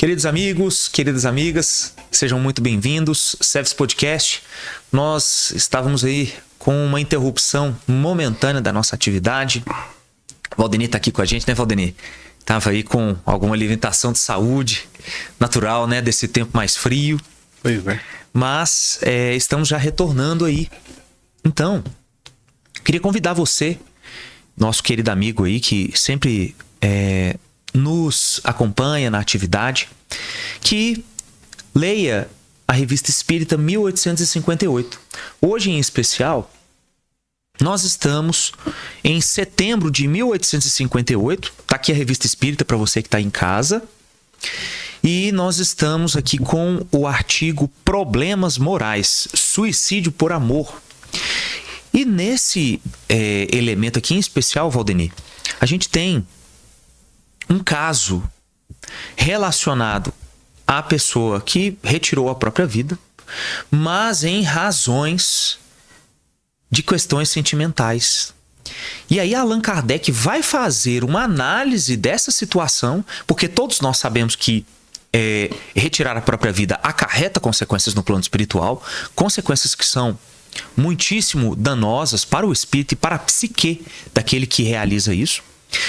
Queridos amigos, queridas amigas, sejam muito bem-vindos. Service Podcast. Nós estávamos aí com uma interrupção momentânea da nossa atividade. Valdeni está aqui com a gente, né, Valdeni? Estava aí com alguma limitação de saúde natural, né, desse tempo mais frio. Pois é. Mas estamos já retornando aí. Então, queria convidar você, nosso querido amigo aí, que sempre nos acompanha na atividade, que leia a Revista Espírita 1858. Hoje, em especial, nós estamos em setembro de 1858. Está aqui a Revista Espírita para você que está em casa. E nós estamos aqui com o artigo Problemas Morais, Suicídio por Amor. E nesse elemento aqui em especial, Valdeni, a gente tem um caso relacionado à pessoa que retirou a própria vida, mas em razões de questões sentimentais. E aí Allan Kardec vai fazer uma análise dessa situação, porque todos nós sabemos que retirar a própria vida acarreta consequências no plano espiritual, consequências que são muitíssimo danosas para o espírito e para a psique daquele que realiza isso.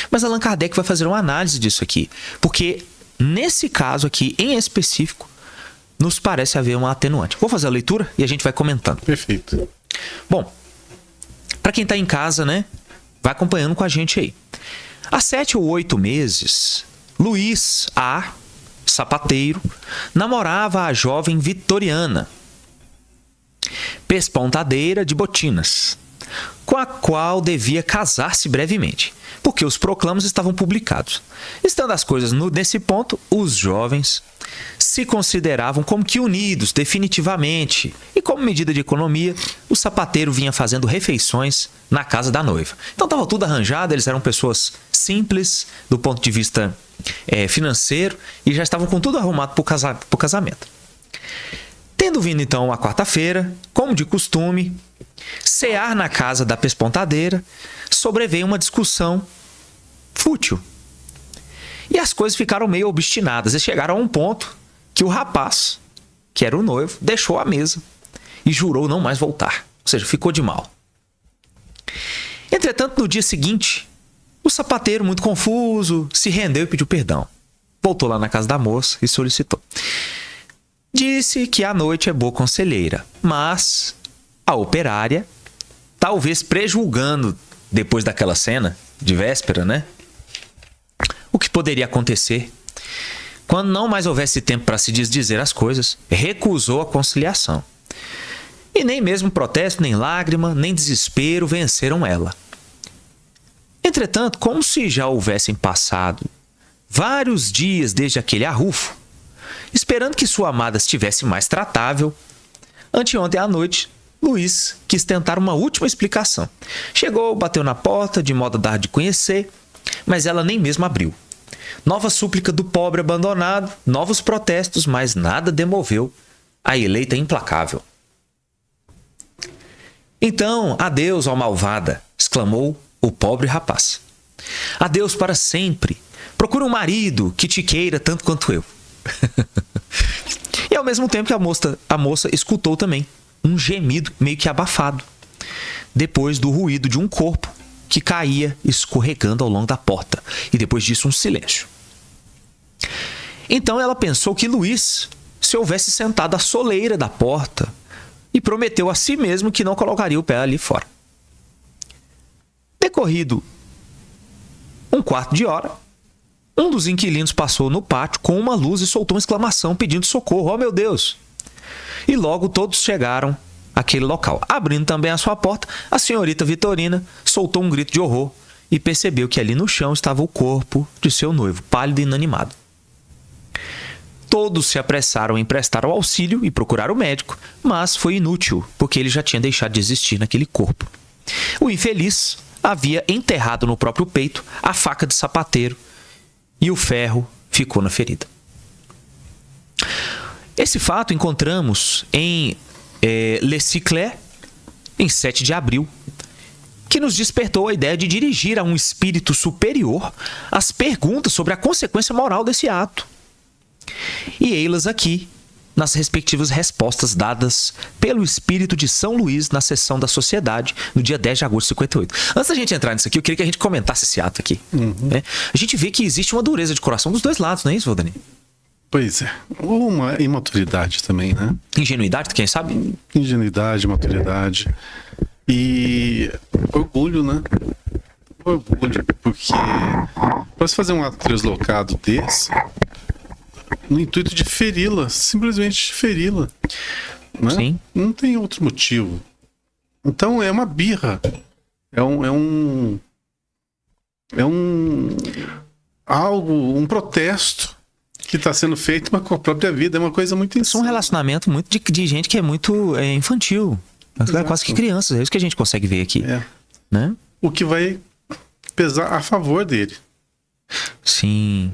Mas Allan Kardec vai fazer uma análise disso aqui, porque nesse caso aqui em específico nos parece haver uma atenuante. Vou fazer a leitura e a gente vai comentando. Perfeito. Bom, para quem está em casa, né, vai acompanhando com a gente aí. Há 7 ou 8 meses, Luiz A., sapateiro, namorava a jovem Vitoriana, pespontadeira de botinas, com a qual devia casar-se brevemente, porque os proclamos estavam publicados. Estando as coisas nesse ponto, os jovens se consideravam como que unidos definitivamente, e como medida de economia, o sapateiro vinha fazendo refeições na casa da noiva. Então estava tudo arranjado, eles eram pessoas simples do ponto de vista financeiro e já estavam com tudo arrumado para o casamento. Tendo vindo então a quarta-feira, como de costume, cear na casa da pespontadeira, sobreveio uma discussão fútil. E as coisas ficaram meio obstinadas e chegaram a um ponto que o rapaz, que era o noivo, deixou a mesa e jurou não mais voltar. Ou seja, ficou de mal. Entretanto, no dia seguinte, o sapateiro, muito confuso, se rendeu e pediu perdão. Voltou lá na casa da moça e solicitou. Disse que a noite é boa conselheira, mas a operária, talvez prejulgando, depois daquela cena de véspera, né, o que poderia acontecer, quando não mais houvesse tempo para se desdizer as coisas, recusou a conciliação. E nem mesmo protesto, nem lágrima, nem desespero venceram ela. Entretanto, como se já houvessem passado vários dias desde aquele arrufo, esperando que sua amada estivesse mais tratável, anteontem à noite, Luiz quis tentar uma última explicação. Chegou, bateu na porta, de modo a dar de conhecer, mas ela nem mesmo abriu. Nova súplica do pobre abandonado, novos protestos, mas nada demoveu a eleita implacável. Então, adeus, ó malvada, exclamou o pobre rapaz. Adeus para sempre. Procura um marido que te queira tanto quanto eu. E ao mesmo tempo que a moça escutou também um gemido meio que abafado, depois do ruído de um corpo que caía escorregando ao longo da porta, e depois disso um silêncio. Então ela pensou que Luiz se houvesse sentado à soleira da porta e prometeu a si mesmo que não colocaria o pé ali fora. Decorrido um quarto de hora, um dos inquilinos passou no pátio com uma luz e soltou uma exclamação pedindo socorro. Oh, meu Deus! E logo todos chegaram àquele local. Abrindo também a sua porta, a senhorita Vitorina soltou um grito de horror e percebeu que ali no chão estava o corpo de seu noivo, pálido e inanimado. Todos se apressaram em prestar o auxílio e procurar o médico, mas foi inútil, porque ele já tinha deixado de existir naquele corpo. O infeliz havia enterrado no próprio peito a faca de sapateiro e o ferro ficou na ferida. Esse fato encontramos em Le Cycler, em 7 de abril, que nos despertou a ideia de dirigir a um espírito superior as perguntas sobre a consequência moral desse ato. E ei-las aqui, nas respectivas respostas dadas pelo espírito de São Luís na sessão da sociedade, no dia 10 de agosto de 58. Antes da gente entrar nisso aqui, eu queria que a gente comentasse esse ato aqui. Né? A gente vê que existe uma dureza de coração dos dois lados, não é isso, Valdani? Pois é. Ou uma imaturidade também, né? Ingenuidade, quem sabe? Ingenuidade, maturidade. E orgulho, né? Orgulho, porque para se fazer um ato deslocado desse, no intuito de feri-la, simplesmente feri-la, né? Sim. Não tem outro motivo. Então é uma birra, um algo, protesto que está sendo feito com a própria vida. É uma coisa muito insana. É um relacionamento muito de gente que é muito infantil. Exato. Quase que crianças. É isso que a gente consegue ver aqui. Né? O que vai pesar a favor dele. Sim.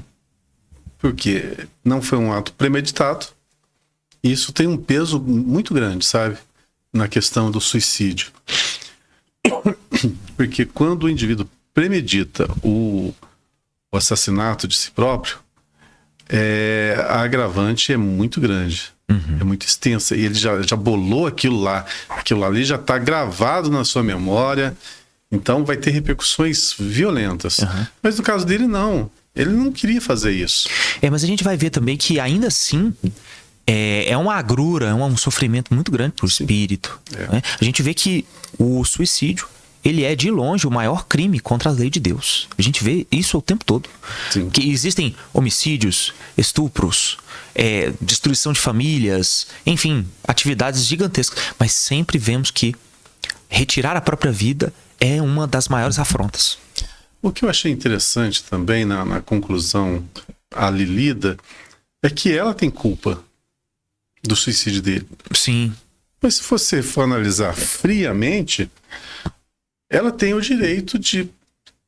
Porque não foi um ato premeditado. E isso tem um peso muito grande, sabe? Na questão do suicídio. Porque quando o indivíduo premedita o assassinato de si próprio, a agravante é muito grande. É muito extensa. E ele já bolou aquilo lá. Aquilo ali já está gravado na sua memória. Então vai ter repercussões violentas. Mas no caso dele, não. Ele não queria fazer isso. Mas a gente vai ver também que ainda assim é uma agrura, é um sofrimento muito grande para o espírito. Né? A gente vê que o suicídio, ele é de longe o maior crime contra a lei de Deus. A gente vê isso o tempo todo. Sim. Que existem homicídios, estupros, destruição de famílias, enfim, atividades gigantescas. Mas sempre vemos que retirar a própria vida é uma das maiores afrontas. O que eu achei interessante também na conclusão ali lida é que ela tem culpa do suicídio dele. Sim. Mas se você for analisar friamente, ela tem o direito de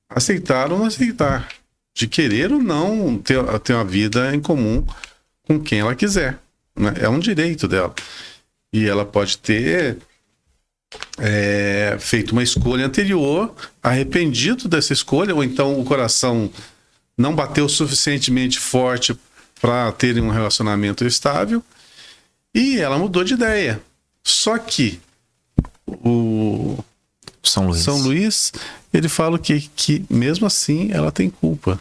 aceitar ou não aceitar, de querer ou não ter uma vida em comum com quem ela quiser. Né? É um direito dela. E ela pode ter feito uma escolha anterior, arrependido dessa escolha, ou então o coração não bateu suficientemente forte para terem um relacionamento estável, e ela mudou de ideia. Só que o São Luís, ele fala que mesmo assim ela tem culpa.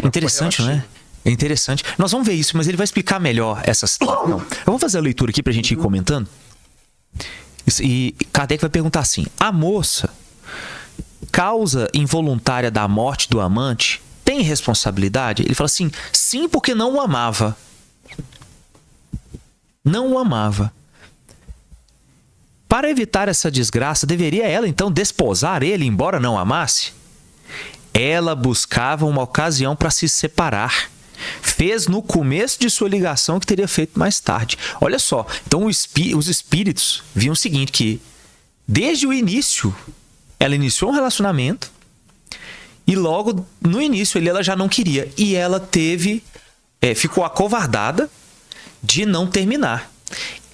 Interessante, né? É interessante. Nós vamos ver isso, mas ele vai explicar melhor essa situação. Eu vou fazer a leitura aqui pra gente ir comentando. E Kardec vai perguntar assim: a moça, causa involuntária da morte do amante, tem responsabilidade? Ele fala assim: sim, porque não o amava. Não o amava. Para evitar essa desgraça, deveria ela então desposar ele, embora não amasse? Ela buscava uma ocasião para se separar. Fez no começo de sua ligação que teria feito mais tarde. Olha só, então os espíritos viam o seguinte, que desde o início ela iniciou um relacionamento e logo no início ela já não queria. E ela ficou acovardada de não terminar.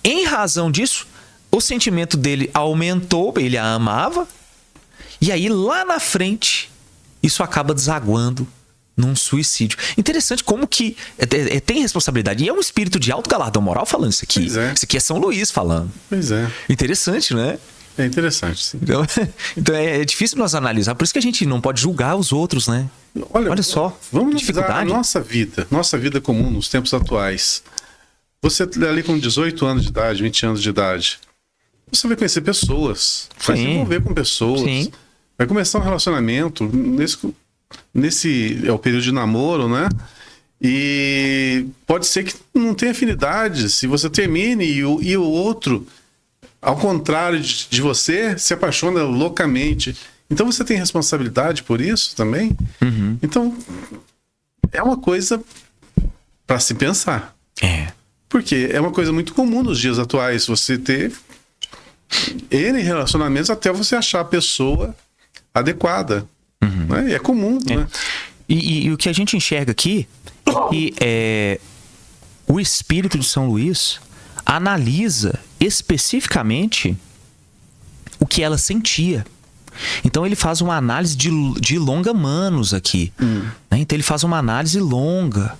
Em razão disso, o sentimento dele aumentou, ele a amava, e aí lá na frente isso acaba desaguando num suicídio. Interessante como que tem responsabilidade. E é um espírito de alto galardão moral falando isso aqui. Isso aqui é São Luís falando. Pois é. Interessante, né? É interessante, sim. Então é difícil nós analisar. Por isso que a gente não pode julgar os outros, né? Olha só. Vamos analisar a nossa vida comum nos tempos atuais. Você ali com 18 anos de idade, 20 anos de idade, você vai conhecer pessoas, vai se envolver com pessoas, vai começar um relacionamento. Nesse é o período de namoro, né? E pode ser que não tenha afinidade. Se você termine e o outro, ao contrário de você, se apaixona loucamente. Então você tem responsabilidade por isso também? Então é uma coisa para se pensar. Porque é uma coisa muito comum nos dias atuais você ter N relacionamentos até você achar a pessoa adequada. Né? É comum, né? E o que a gente enxerga aqui é que o espírito de São Luís analisa especificamente o que ela sentia. Então ele faz uma análise de longa manos aqui. Né? Então ele faz uma análise longa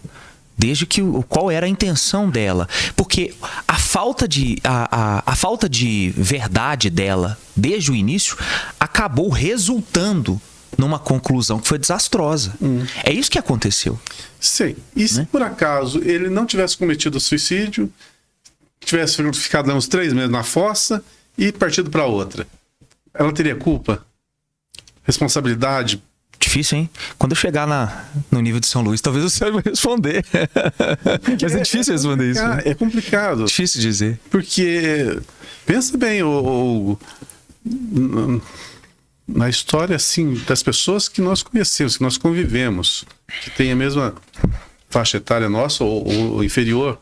Desde que qual era a intenção dela. Porque a falta de verdade dela, desde o início, acabou resultando numa conclusão que foi desastrosa. É isso que aconteceu. Sim. E se por acaso ele não tivesse cometido suicídio, tivesse ficado uns 3 meses na fossa e partido para outra, ela teria culpa? Responsabilidade? Difícil, hein? Quando eu chegar no nível de São Luís, talvez você vai responder. Mas é difícil responder isso. Né? É complicado. Difícil dizer. Porque, pensa bem, na história, assim, das pessoas que nós conhecemos, que nós convivemos, que tem a mesma faixa etária nossa ou inferior,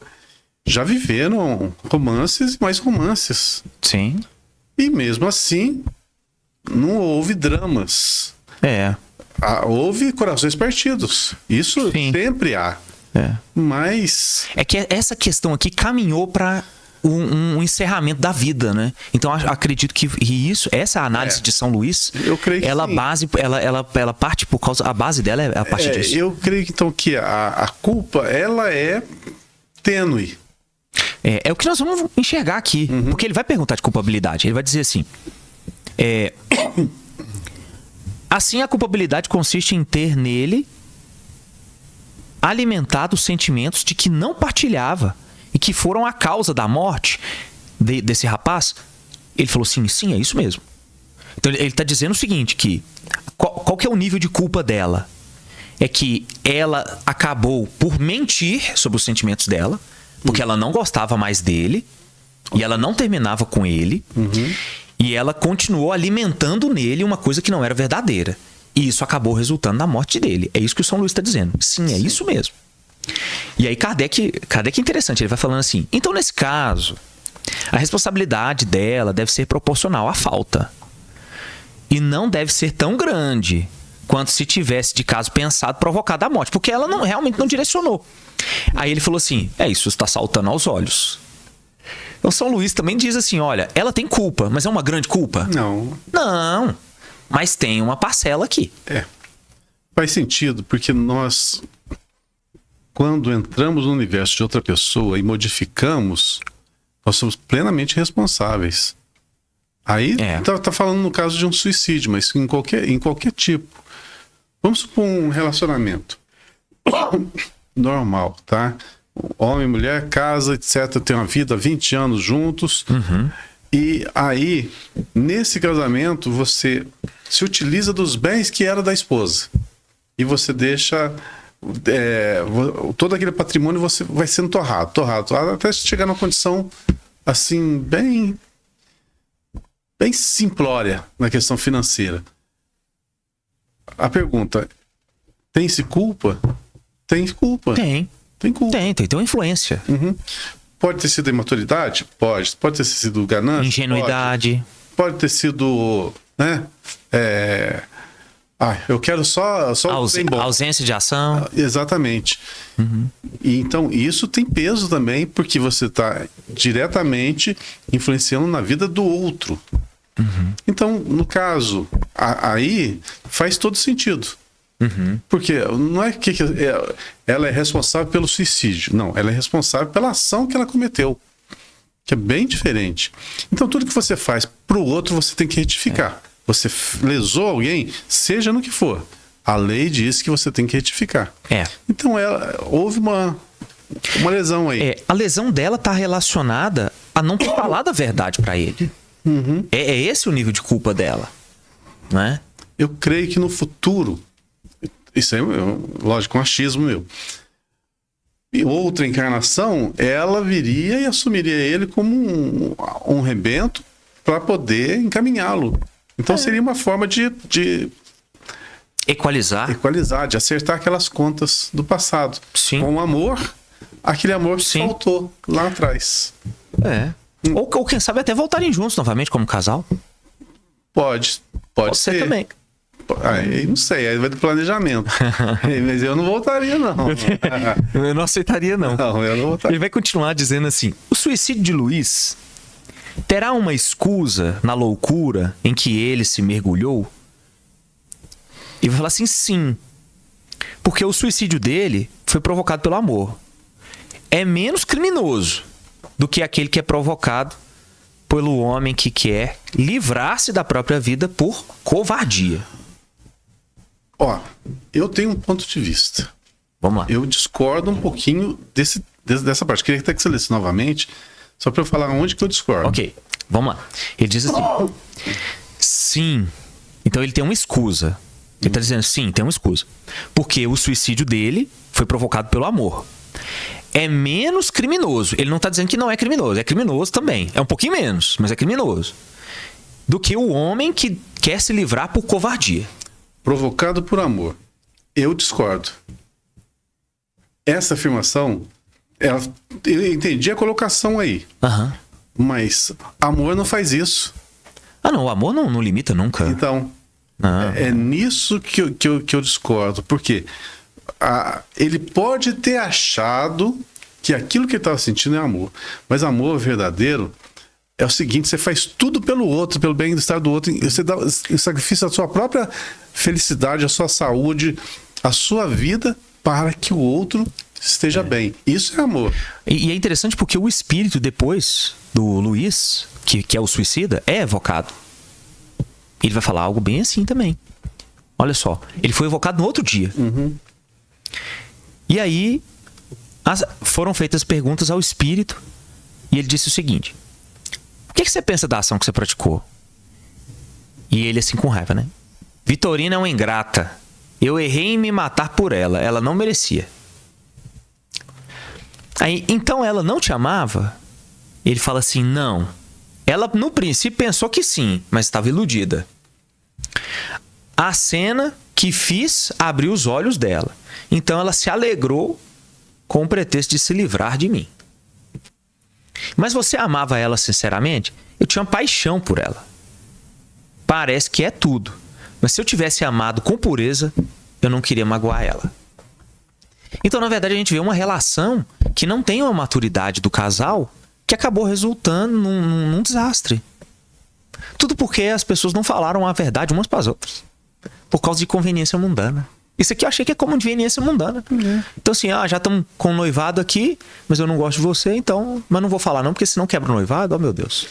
já viveram romances e mais romances. Sim. E mesmo assim, não houve dramas. Houve corações partidos. Isso Sim. sempre há. Mas... É que essa questão aqui caminhou para um encerramento da vida, né? Então acredito que essa análise de São Luís, eu creio que ela sim. ela parte por causa, a base dela é a partir disso. Eu creio então que a culpa, ela é tênue. É o que nós vamos enxergar aqui. Porque ele vai perguntar de culpabilidade. Ele vai dizer assim: assim, a culpabilidade consiste em ter nele alimentado sentimentos de que não partilhava e que foram a causa da morte desse rapaz. Ele falou assim: sim, é isso mesmo. Então ele está dizendo o seguinte, que qual que é o nível de culpa dela? É que ela acabou por mentir sobre os sentimentos dela, porque ela não gostava mais dele e ela não terminava com ele. E ela continuou alimentando nele uma coisa que não era verdadeira. E isso acabou resultando na morte dele. É isso que o São Luís está dizendo. Sim, é isso mesmo. E aí Kardec é interessante. Ele vai falando assim: então, nesse caso, a responsabilidade dela deve ser proporcional à falta. E não deve ser tão grande quanto se tivesse, de caso pensado, provocado a morte. Porque ela realmente não direcionou. Aí ele falou assim: isso está saltando aos olhos. Então São Luís também diz assim: olha, ela tem culpa, mas é uma grande culpa? Não, mas tem uma parcela aqui. Faz sentido, porque nós, quando entramos no universo de outra pessoa e modificamos, nós somos plenamente responsáveis. Aí tá falando no caso de um suicídio, mas em qualquer tipo. Vamos supor um relacionamento normal, tá? Homem, mulher, casa, etc. Tem uma vida, 20 anos juntos. E aí, nesse casamento, você se utiliza dos bens que era da esposa. E você deixa... todo aquele patrimônio você vai sendo torrado, até chegar numa condição, assim, bem simplória na questão financeira. A pergunta: tem-se culpa? Tem culpa. Tem culpa. Tem uma influência. Pode ter sido imaturidade? Pode. Pode ter sido ganância? Ingenuidade. Pode ter sido, né? Eu quero só ausência de ação. Exatamente. E então isso tem peso também, porque você está diretamente influenciando na vida do outro. Então, no caso, aí faz todo sentido. Porque não é que ela é responsável pelo suicídio. Não, ela é responsável pela ação que ela cometeu, que é bem diferente. Então, tudo que você faz pro outro, você tem que retificar. Você lesou alguém, seja no que for, a lei diz que você tem que retificar. Então, houve uma lesão aí. A lesão dela está relacionada a não ter falado a verdade para ele. É esse o nível de culpa dela, né? Eu creio que no futuro, isso é, lógico, um achismo meu, e outra encarnação, ela viria e assumiria ele como um rebento para poder encaminhá-lo. Então seria uma forma de equalizar, de acertar aquelas contas do passado. Com amor, aquele amor que faltou lá atrás. Ou quem sabe até voltarem juntos novamente como casal. Pode ser também. Aí não sei, aí vai do planejamento. Mas eu não voltaria, não. Eu não aceitaria, não. Não, eu não voltaria. Ele vai continuar dizendo assim: o suicídio de Luís terá uma escusa na loucura em que ele se mergulhou? E vai falar assim: sim. Porque o suicídio dele foi provocado pelo amor. é menos criminoso do que aquele que é provocado pelo homem que quer livrar-se da própria vida por covardia. Ó, eu tenho um ponto de vista. Vamos lá. Eu discordo um pouquinho dessa parte. Queria até que você lesse novamente, só para eu falar onde que eu discordo. Ok, vamos lá. Ele diz assim: sim. Então ele tem uma escusa. Ele está dizendo sim, tem uma escusa. Porque o suicídio dele foi provocado pelo amor. É menos criminoso. Ele não está dizendo que não é criminoso. É criminoso também. É um pouquinho menos, mas é criminoso. Do que o homem que quer se livrar por covardia. Provocado por amor. Eu discordo. Essa afirmação, eu entendi a colocação aí. Uhum. Mas amor não faz isso. Ah, não. O amor não limita nunca. Então, é nisso que eu discordo. Porque ele pode ter achado que aquilo que ele estava sentindo é amor. Mas amor verdadeiro é o seguinte: você faz tudo pelo outro, pelo bem-estar do outro. Você dá o sacrifício da sua própria felicidade, a sua saúde, a sua vida para que o outro esteja bem. Isso é amor. E é interessante porque o espírito depois do Luiz, que é o suicida, é evocado. Ele vai falar algo bem assim também. Olha só, ele foi evocado no outro dia. Uhum. E aí foram feitas perguntas ao espírito e ele disse o seguinte: o que você pensa da ação que você praticou? E ele assim com raiva, né? Vitorina é uma ingrata. Eu errei em me matar por ela. Ela não merecia. Aí, então ela não te amava? Ele fala assim: não. Ela no princípio pensou que sim, mas estava iludida. A cena que fiz abriu os olhos dela. Então ela se alegrou com o pretexto de se livrar de mim. Mas você amava ela sinceramente? Eu tinha paixão por ela. Parece que é tudo. Mas se eu tivesse amado com pureza, eu não queria magoar ela. Então, na verdade, a gente vê uma relação que não tem uma maturidade do casal, que acabou resultando num desastre. Tudo porque as pessoas não falaram a verdade umas para as outras. Por causa de conveniência mundana. Isso aqui eu achei que é conveniência mundana. Então assim, já estamos com o noivado aqui, mas eu não gosto de você, então... Mas não vou falar não, porque senão quebra o noivado. Oh, meu Deus.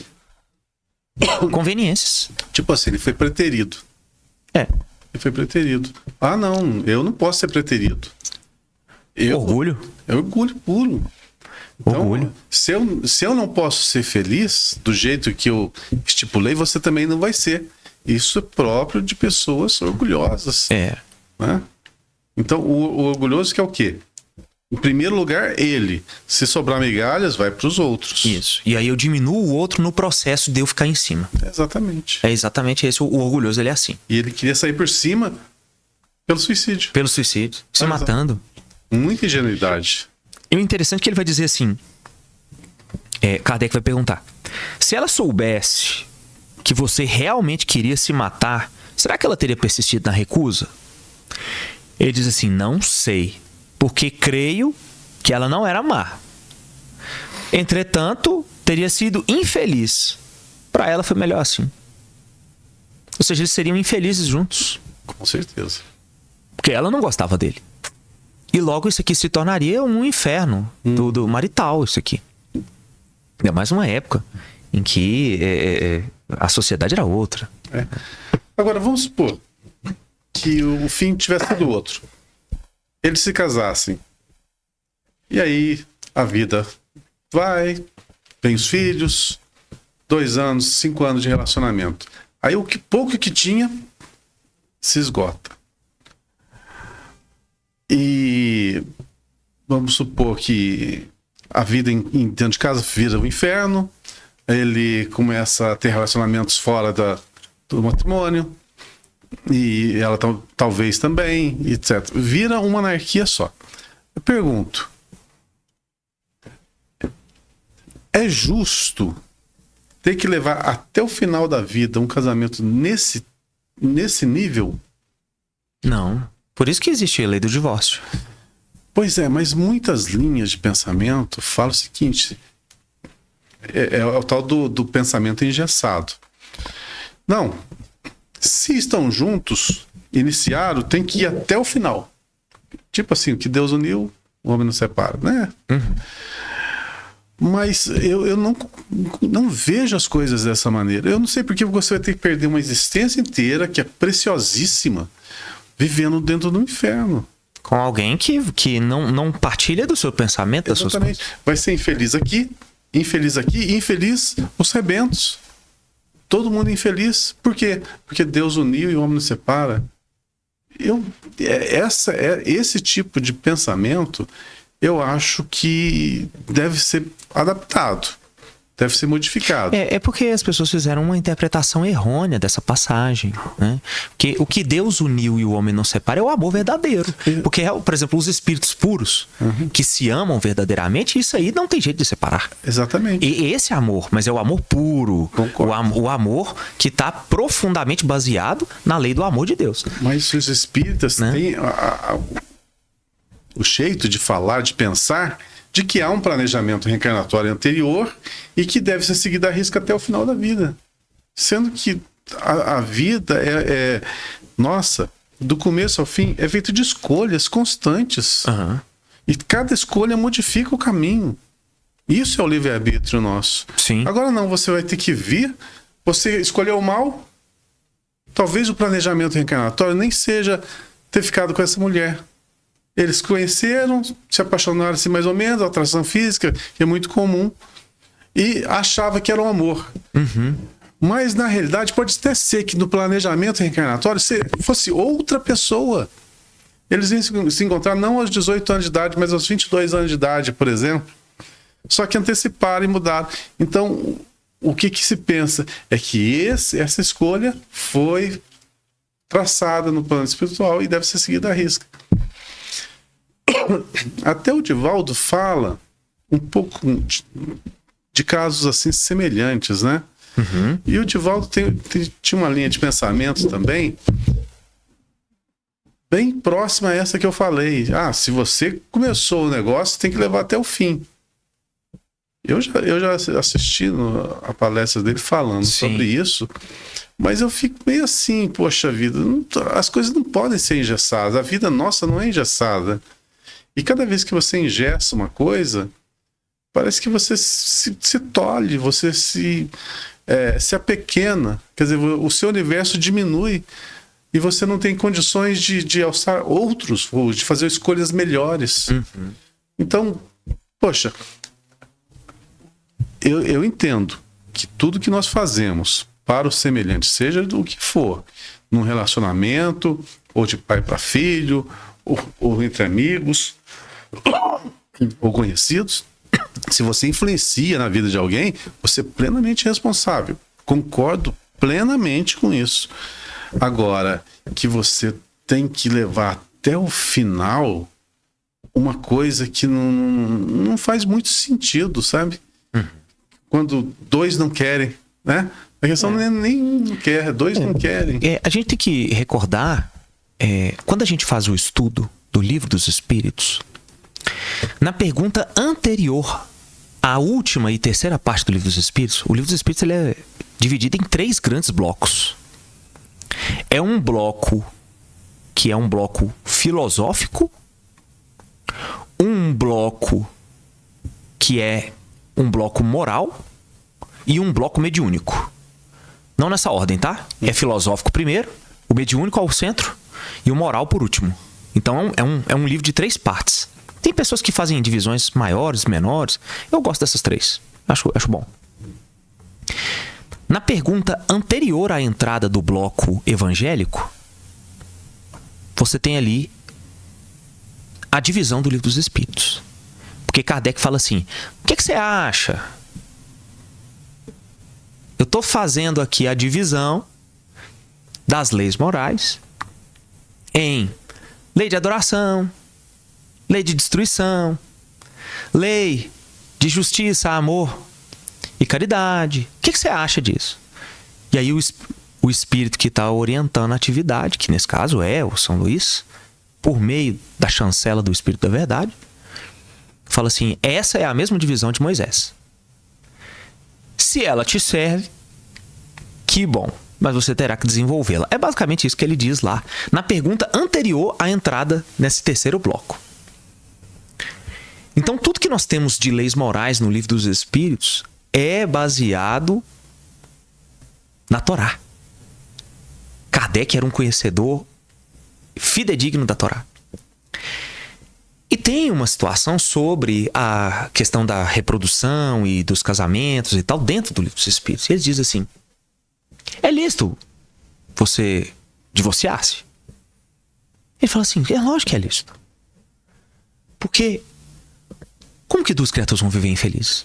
Conveniências. Tipo assim, ele foi preterido. Ele foi preterido. Ah, não, eu não posso ser preterido. Orgulho. É orgulho puro. Então, orgulho. Se eu não posso ser feliz do jeito que eu estipulei, você também não vai ser. Isso é próprio de pessoas orgulhosas. Né? Então, o orgulhoso que é o quê? Em primeiro lugar, ele. Se sobrar migalhas, vai para os outros. Isso. E aí eu diminuo o outro no processo de eu ficar em cima. Exatamente. É exatamente esse. O orgulhoso, ele é assim. E ele queria sair por cima pelo suicídio. Pelo suicídio. Se matando. Muita ingenuidade. E o interessante é que ele vai dizer assim... Kardec vai perguntar: se ela soubesse que você realmente queria se matar, será que ela teria persistido na recusa? Ele diz assim: não sei, porque creio que ela não era má. Entretanto, teria sido infeliz. Para ela foi melhor assim. Ou seja, eles seriam infelizes juntos. Com certeza. Porque ela não gostava dele. E logo isso aqui se tornaria um inferno do marital, isso aqui. Ainda mais uma época em que a sociedade era outra. Agora, vamos supor que o fim tivesse sido outro. Eles se casassem. E aí a vida vai, vem os filhos, 2 anos, 5 anos de relacionamento. Aí o pouco que tinha se esgota. E vamos supor que a vida dentro de casa vira um inferno. Ele começa a ter relacionamentos fora do matrimônio. E ela talvez também, etc. Vira uma anarquia só. Eu pergunto: é justo ter que levar até o final da vida um casamento nesse nível? Não. Por isso que existe a lei do divórcio. Pois é, mas muitas linhas de pensamento falam o seguinte: é o tal do pensamento engessado. Não. Se estão juntos, iniciaram, tem que ir até o final. Tipo assim, o que Deus uniu, o homem não separa, né? Mas eu não vejo as coisas dessa maneira. Eu não sei porque você vai ter que perder uma existência inteira, que é preciosíssima, vivendo dentro do inferno. Com alguém que não partilha do seu pensamento, das suas coisas. Vai ser infeliz aqui e infeliz os rebentos. Todo mundo infeliz. Por quê? Porque Deus uniu e o homem não separa. Esse tipo de pensamento, eu acho que deve ser adaptado. Deve ser modificado. É porque as pessoas fizeram uma interpretação errônea dessa passagem, né? Porque o que Deus uniu e o homem não separa é o amor verdadeiro. Porque, por exemplo, os espíritos puros, que se amam verdadeiramente, isso aí não tem jeito de separar. Exatamente. E esse amor, mas é o amor puro. O amor que está profundamente baseado na lei do amor de Deus. Mas os espíritas têm o jeito de falar, de pensar, de que há um planejamento reencarnatório anterior e que deve ser seguido à risca até o final da vida. Sendo que a vida nossa, do começo ao fim, é feita de escolhas constantes. E cada escolha modifica o caminho. Isso é o livre-arbítrio nosso. Sim. Agora não, você vai ter que vir, você escolheu o mal, talvez o planejamento reencarnatório nem seja ter ficado com essa mulher. Eles conheceram, se apaixonaram assim mais ou menos, a atração física, que é muito comum, e achava que era um amor. Mas, na realidade, pode até ser que no planejamento reencarnatório fosse outra pessoa. Eles iam se encontrar não aos 18 anos de idade, mas aos 22 anos de idade, por exemplo. Só que anteciparam e mudaram. Então, o que se pensa é que essa escolha foi traçada no plano espiritual e deve ser seguida à risca. Até o Divaldo fala um pouco de casos assim semelhantes, né? E o Divaldo tinha uma linha de pensamento também bem próxima a essa que eu falei. Se você começou o negócio, tem que levar até o fim. Eu já assisti a palestra dele falando sobre isso, mas eu fico meio assim, poxa vida, as coisas não podem ser engessadas, a vida nossa não é engessada. E cada vez que você engessa uma coisa, parece que você se tolhe, você se apequena. Quer dizer, o seu universo diminui e você não tem condições de alçar outros, ou de fazer escolhas melhores. Então, poxa, eu entendo que tudo que nós fazemos para o semelhante, seja do que for, num relacionamento, ou de pai para filho, ou entre amigos, ou conhecidos, se você influencia na vida de alguém, você é plenamente responsável. Concordo plenamente com isso. Agora, que você tem que levar até o final uma coisa que não faz muito sentido, sabe? Quando dois não querem, né? A questão nem não quer, dois não querem. A gente tem que recordar, quando a gente faz o estudo do Livro dos Espíritos, na pergunta anterior à última e terceira parte do Livro dos Espíritos, o Livro dos Espíritos ele é dividido em 3 grandes blocos. É um bloco que é um bloco filosófico, um bloco que é um bloco moral e um bloco mediúnico. Não nessa ordem, tá? É filosófico primeiro, o mediúnico ao centro e o moral por último. Então é um livro de 3 partes. Tem pessoas que fazem divisões maiores, menores. Eu gosto dessas 3. Acho bom. Na pergunta anterior à entrada do bloco evangélico, você tem ali a divisão do Livro dos Espíritos. Porque Kardec fala assim: o que você acha? Eu estou fazendo aqui a divisão das leis morais em lei de adoração, lei de destruição, lei de justiça, amor e caridade. O que você acha disso? E aí o espírito que está orientando a atividade, que nesse caso é o São Luís, por meio da chancela do Espírito da Verdade, fala assim: essa é a mesma divisão de Moisés. Se ela te serve, que bom, mas você terá que desenvolvê-la. É basicamente isso que ele diz lá, na pergunta anterior à entrada nesse terceiro bloco. Então, tudo que nós temos de leis morais no Livro dos Espíritos é baseado na Torá. Kardec era um conhecedor fidedigno da Torá. E tem uma situação sobre a questão da reprodução e dos casamentos e tal dentro do Livro dos Espíritos. E eles dizem assim: é lícito você divorciar-se? Ele fala assim: é lógico que é lícito. Porque como que duas criaturas vão viver infelizes?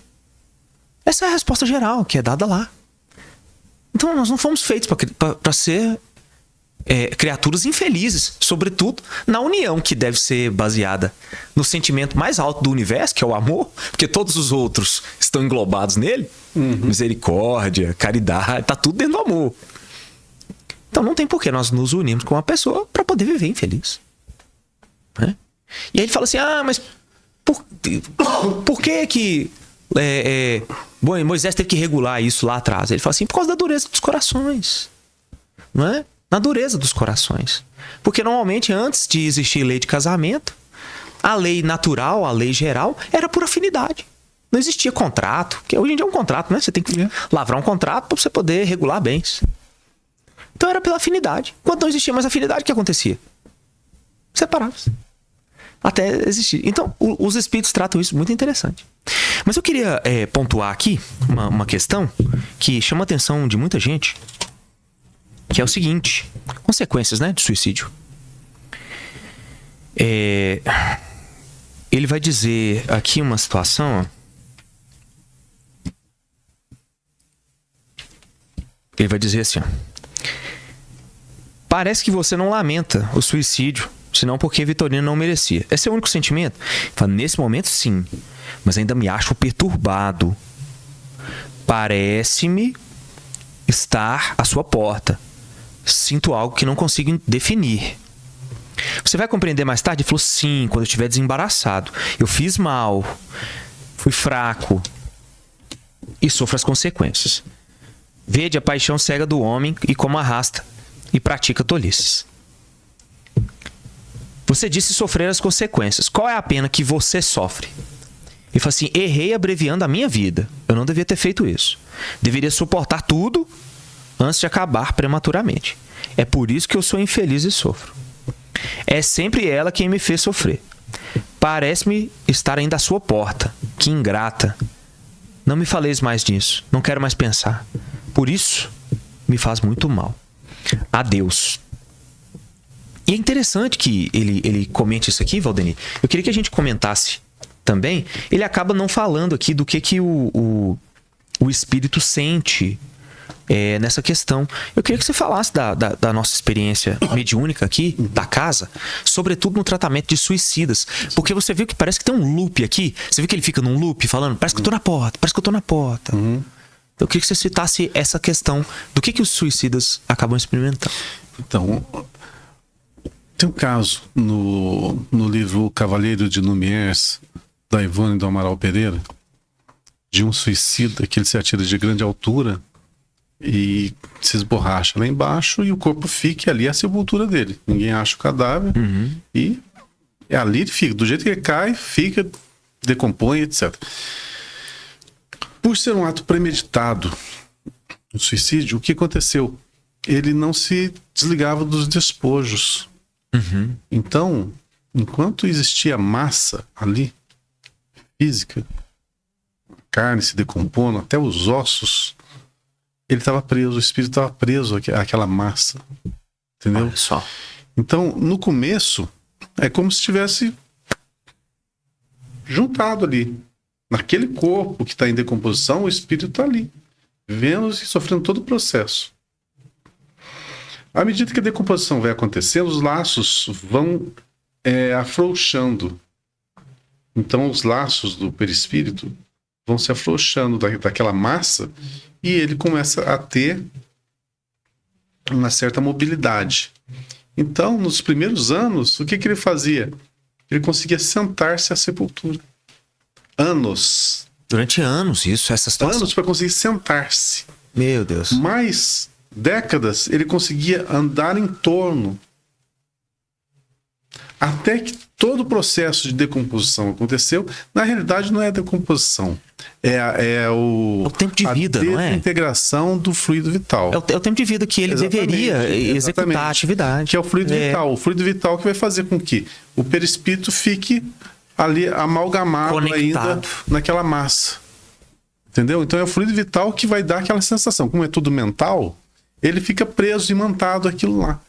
Essa é a resposta geral que é dada lá. Então nós não fomos feitos para ser criaturas infelizes, sobretudo na união que deve ser baseada no sentimento mais alto do universo, que é o amor, porque todos os outros estão englobados nele. Misericórdia, caridade, tá tudo dentro do amor. Então não tem por que nós nos unirmos com uma pessoa para poder viver infeliz, né? E aí ele fala assim: mas por que Moisés teve que regular isso lá atrás? Ele fala assim: por causa da dureza dos corações, não é? Na dureza dos corações. Porque normalmente, antes de existir lei de casamento, a lei natural, a lei geral, era por afinidade. Não existia contrato, porque hoje em dia é um contrato, né? Você tem que lavrar um contrato para você poder regular bens. Então era pela afinidade. Quando não existia mais afinidade, o que acontecia? Separavam-se. Até existir. Então, os espíritos tratam isso muito interessante. Mas eu queria pontuar aqui uma questão que chama a atenção de muita gente, que é o seguinte: consequências, né, de suicídio. Ele vai dizer aqui uma situação. Ele vai dizer assim: parece que você não lamenta o suicídio, senão porque Vitorino não merecia. Esse é o único sentimento? Fala, nesse momento, sim, mas ainda me acho perturbado. Parece-me estar à sua porta. Sinto algo que não consigo definir. Você vai compreender mais tarde? Ele falou: sim, quando eu estiver desembaraçado. Eu fiz mal, fui fraco e sofro as consequências. Vede a paixão cega do homem e como arrasta e pratica tolices. Você disse sofrer as consequências. Qual é a pena que você sofre? Ele fala assim: errei abreviando a minha vida. Eu não devia ter feito isso. Deveria suportar tudo antes de acabar prematuramente. É por isso que eu sou infeliz e sofro. É sempre ela quem me fez sofrer. Parece-me estar ainda à sua porta. Que ingrata. Não me faleis mais disso. Não quero mais pensar. Por isso, me faz muito mal. Adeus. E é interessante que ele comente isso aqui, Valdenir. Eu queria que a gente comentasse também. Ele acaba não falando aqui do que o espírito sente nessa questão. Eu queria que você falasse da nossa experiência mediúnica aqui, da casa, sobretudo no tratamento de suicidas. Porque você viu que parece que tem um loop aqui. Você viu que ele fica num loop falando: parece que eu tô na porta, parece que eu tô na porta. Então eu queria que você citasse essa questão do que os suicidas acabam experimentando. Então, tem um caso no livro O Cavaleiro de Lumières, da Ivone do Amaral Pereira, de um suicida que ele se atira de grande altura e se esborracha lá embaixo e o corpo fica ali, a sepultura dele. Ninguém acha o cadáver e ali ele fica. Do jeito que ele cai, fica, decompõe, etc. Por ser um ato premeditado, o suicídio, o que aconteceu? Ele não se desligava dos despojos. Então, enquanto existia massa ali, física, a carne se decompondo, até os ossos, ele estava preso, o espírito estava preso àquela massa. Entendeu? Olha só. Então, no começo, é como se estivesse juntado ali. Naquele corpo que está em decomposição, o espírito está ali, vendo e sofrendo todo o processo. À medida que a decomposição vai acontecendo, os laços vão afrouxando. Então, os laços do perispírito vão se afrouxando daquela massa e ele começa a ter uma certa mobilidade. Então, nos primeiros anos, o que ele fazia? Ele conseguia sentar-se à sepultura. Anos. Durante anos, isso, essa situação. Anos para conseguir sentar-se. Meu Deus. Mais décadas, ele conseguia andar em torno. até que todo o processo de decomposição aconteceu. Na realidade, não é a decomposição. É o tempo de vida, não é? A desintegração do fluido vital. É o tempo de vida que ele deveria executar a atividade. Que é o fluido vital. O fluido vital que vai fazer com que o perispírito fique ali amalgamado ainda naquela massa. Entendeu? Então é o fluido vital que vai dar aquela sensação. Como é tudo mental, ele fica preso, imantado aquilo lá.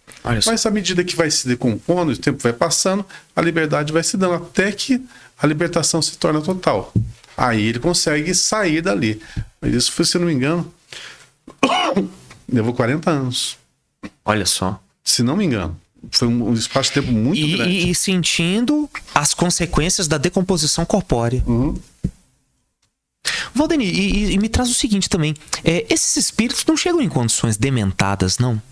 Mas à medida que vai se decompondo, o tempo vai passando, a liberdade vai se dando, até que a libertação se torna total. Aí ele consegue sair dali. Mas isso foi, se eu não me engano, levou 40 anos. Olha só. Se não me engano. Foi um espaço de tempo muito grande. E sentindo as consequências da decomposição corpórea. Valdeni, e me traz o seguinte também. Esses espíritos não chegam em condições dementadas, não?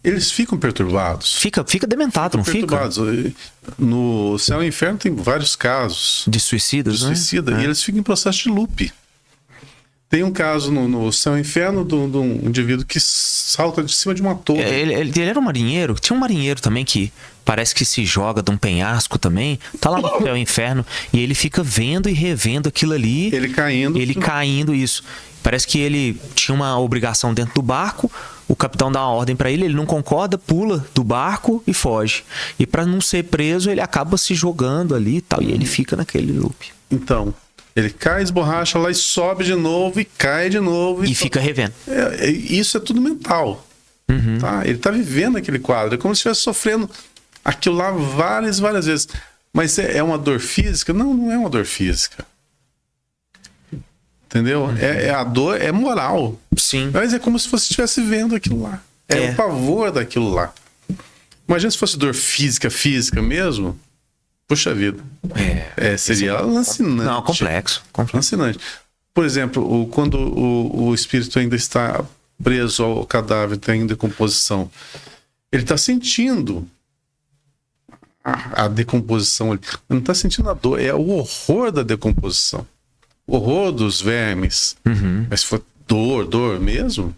Eles ficam perturbados. Fica dementado, não fica? No Céu e Inferno tem vários casos. De suicidas, né? E eles ficam em processo de loop. Tem um caso no Céu e Inferno de um indivíduo que salta de cima de uma torre. Ele era um marinheiro. Tinha um marinheiro também que parece que se joga de um penhasco também. Tá lá no Céu e Inferno. E ele fica vendo e revendo aquilo ali. Ele caindo, isso. Parece que ele tinha uma obrigação dentro do barco. O capitão dá uma ordem pra ele não concorda, pula do barco e foge. E pra não ser preso, ele acaba se jogando ali e tal. E ele fica naquele loop. Então, ele cai, esborracha lá e sobe de novo e cai de novo. E fica revendo. Isso é tudo mental. Tá? Ele tá vivendo aquele quadro. É como se estivesse sofrendo aquilo lá várias vezes. Mas é uma dor física? Não, não é uma dor física. Entendeu? A dor é moral. Sim. Mas é como se você estivesse vendo aquilo lá. É o pavor daquilo lá. Imagina se fosse dor física mesmo. Puxa vida. Seria lancinante. Não, complexo. Lancinante. Por exemplo, quando o espírito ainda está preso ao cadáver, está em decomposição, ele está sentindo a decomposição. Ele não está sentindo a dor. É o horror da decomposição. O horror dos vermes. Mas se for dor mesmo?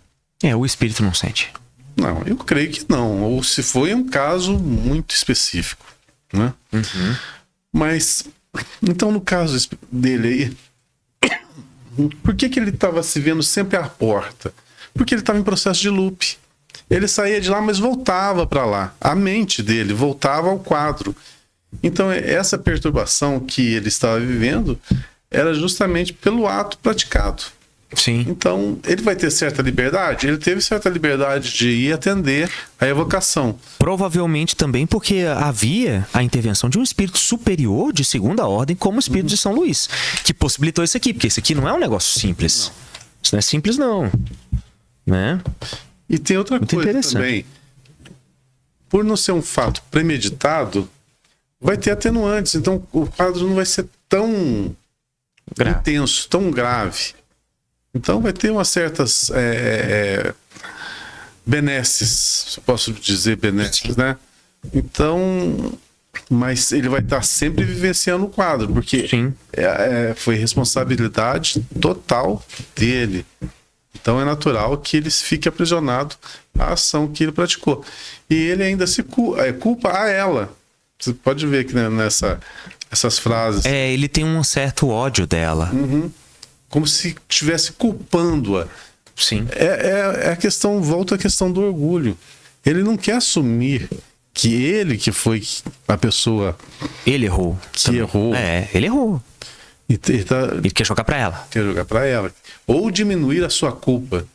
O espírito não sente. Não, eu creio que não. Ou se foi um caso muito específico, né? Mas, então no caso dele aí, por que ele estava se vendo sempre à porta? Porque ele estava em processo de loop. Ele saía de lá, mas voltava para lá. A mente dele voltava ao quadro. Então essa perturbação que ele estava vivendo era justamente pelo ato praticado. Sim. Então, ele vai ter certa liberdade? Ele teve certa liberdade de ir atender a evocação. Provavelmente também porque havia a intervenção de um espírito superior de segunda ordem, como o espírito de São Luís, que possibilitou isso aqui, porque isso aqui não é um negócio simples. Não. Isso não é simples, não. Né? E tem outra coisa também. Por não ser um fato premeditado, vai ter atenuantes. Então, o quadro não vai ser tão intenso, tão grave. Então vai ter umas certas benesses, posso dizer benesses, né? Então, mas ele vai estar sempre vivenciando o quadro, porque foi responsabilidade total dele. Então é natural que ele fique aprisionado à ação que ele praticou. E ele ainda se culpa a ela. Você pode ver que essas frases. Ele tem um certo ódio dela. Como se estivesse culpando-a. Sim. Volta à questão do orgulho. Ele não quer assumir que ele que foi a pessoa... Ele errou. Que errou. Ele errou. Ele quer jogar pra ela. Quer jogar pra ela. Ou diminuir a sua culpa,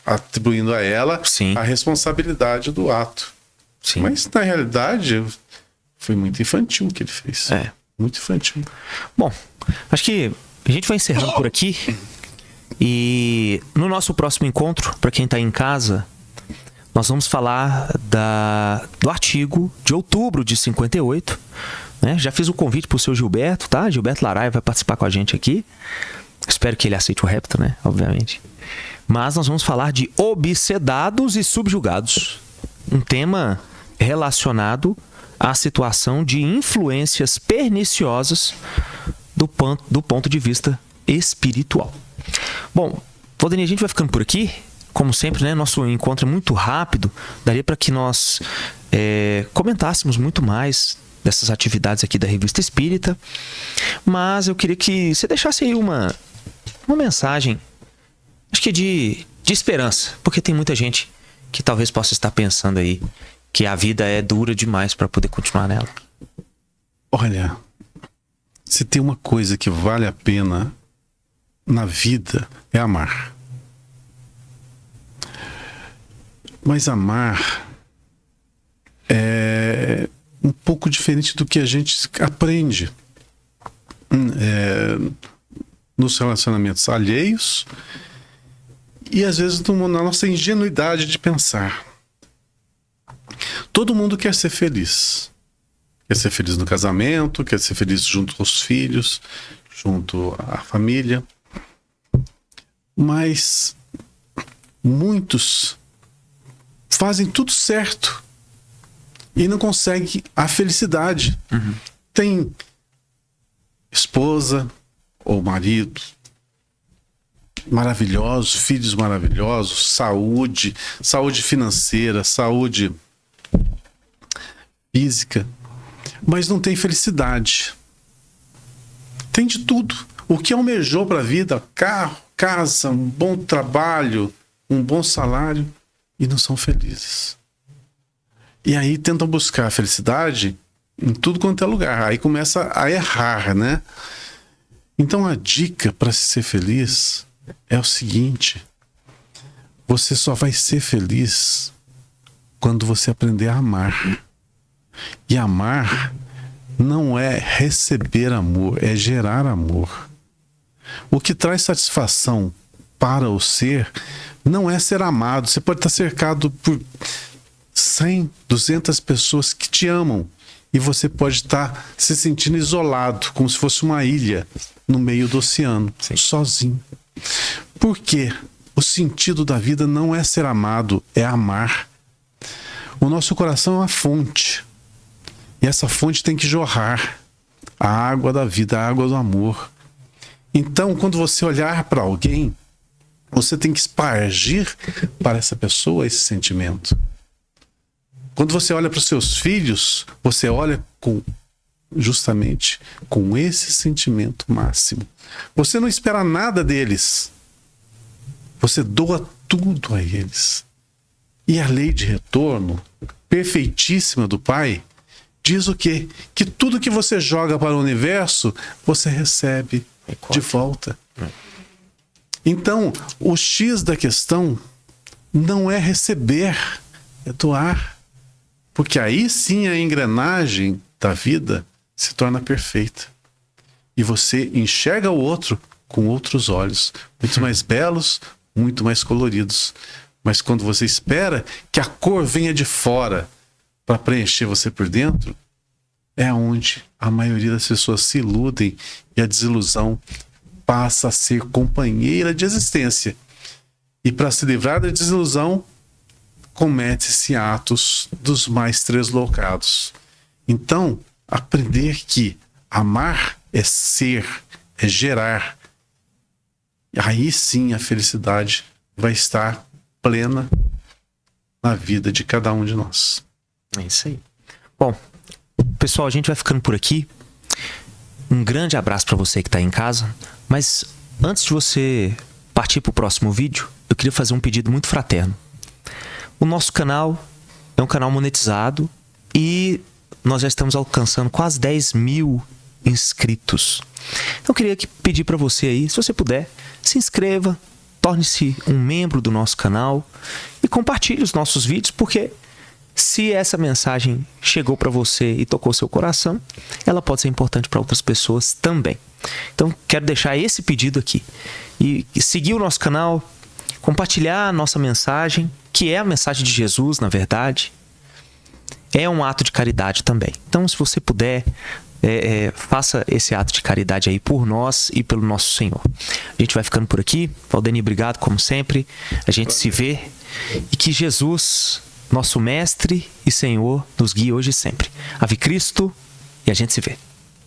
atribuindo a ela a responsabilidade do ato. Sim. Mas, na realidade, foi muito infantil o que ele fez. Muito infantil. Bom, acho que a gente vai encerrando por aqui. E no nosso próximo encontro, para quem está em casa, nós vamos falar do artigo de outubro de 58. Né? Já fiz o convite para o seu Gilberto, tá? Gilberto Laraia vai participar com a gente aqui. Espero que ele aceite o repto, né? Obviamente. Mas nós vamos falar de obsedados e subjugados. Um tema relacionado à situação de influências perniciosas do ponto de vista espiritual. Bom, Valdeni, a gente vai ficando por aqui. Como sempre, né? Nosso encontro é muito rápido. Daria para que nós comentássemos muito mais dessas atividades aqui da Revista Espírita. Mas eu queria que você deixasse aí uma mensagem, acho que de esperança, porque tem muita gente que talvez possa estar pensando aí que a vida é dura demais para poder continuar nela. Olha, se tem uma coisa que vale a pena na vida, é amar. Mas amar é um pouco diferente do que a gente aprende nos relacionamentos alheios e às vezes na nossa ingenuidade de pensar. Todo mundo quer ser feliz. Quer ser feliz no casamento, quer ser feliz junto com os filhos, junto à família. Mas muitos fazem tudo certo e não conseguem a felicidade. Tem esposa ou marido maravilhosos, filhos maravilhosos, saúde financeira, saúde física, mas não tem felicidade. Tem de tudo. O que almejou para a vida, carro, casa, um bom trabalho, um bom salário, e não são felizes. E aí tentam buscar a felicidade em tudo quanto é lugar. Aí começa a errar, né? Então a dica para ser feliz é o seguinte: você só vai ser feliz quando você aprender a amar. E amar não é receber amor, é gerar amor. O que traz satisfação para o ser não é ser amado. Você pode estar cercado por 100, 200 pessoas que te amam e você pode estar se sentindo isolado, como se fosse uma ilha no meio do oceano, sozinho. Por quê? O sentido da vida não é ser amado, é amar. O nosso coração é uma fonte. E essa fonte tem que jorrar a água da vida, a água do amor. Então, quando você olhar para alguém, você tem que espargir para essa pessoa esse sentimento. Quando você olha para os seus filhos, você olha justamente com esse sentimento máximo. Você não espera nada deles. Você doa tudo a eles. E a lei de retorno, perfeitíssima do Pai, diz o quê? Que tudo que você joga para o universo, você recebe de volta. Então, o X da questão não é receber, é doar. Porque aí sim a engrenagem da vida se torna perfeita. E você enxerga o outro com outros olhos, muito mais belos, muito mais coloridos. Mas quando você espera que a cor venha de fora para preencher você por dentro, é onde a maioria das pessoas se iludem e a desilusão passa a ser companheira de existência. E para se livrar da desilusão, comete-se atos dos mais tresloucados. Então, aprender que amar é ser, é gerar. E aí sim a felicidade vai estar plena na vida de cada um de nós. É isso aí. Bom, pessoal, a gente vai ficando por aqui. Um grande abraço para você que está em casa. Mas antes de você partir para o próximo vídeo, eu queria fazer um pedido muito fraterno. O nosso canal é um canal monetizado e nós já estamos alcançando quase 10 mil inscritos. Então eu queria pedir para você aí, se você puder, se inscreva, torne-se um membro do nosso canal e compartilhe os nossos vídeos, porque se essa mensagem chegou para você e tocou seu coração, ela pode ser importante para outras pessoas também. Então quero deixar esse pedido aqui e seguir o nosso canal, compartilhar a nossa mensagem, que é a mensagem de Jesus, na verdade. É um ato de caridade também. Então, se você puder, faça esse ato de caridade aí por nós e pelo nosso Senhor. A gente vai ficando por aqui. Valdeni, obrigado, como sempre. A gente se vê e que Jesus, nosso Mestre e Senhor, nos guie hoje e sempre. Ave Cristo, e a gente se vê.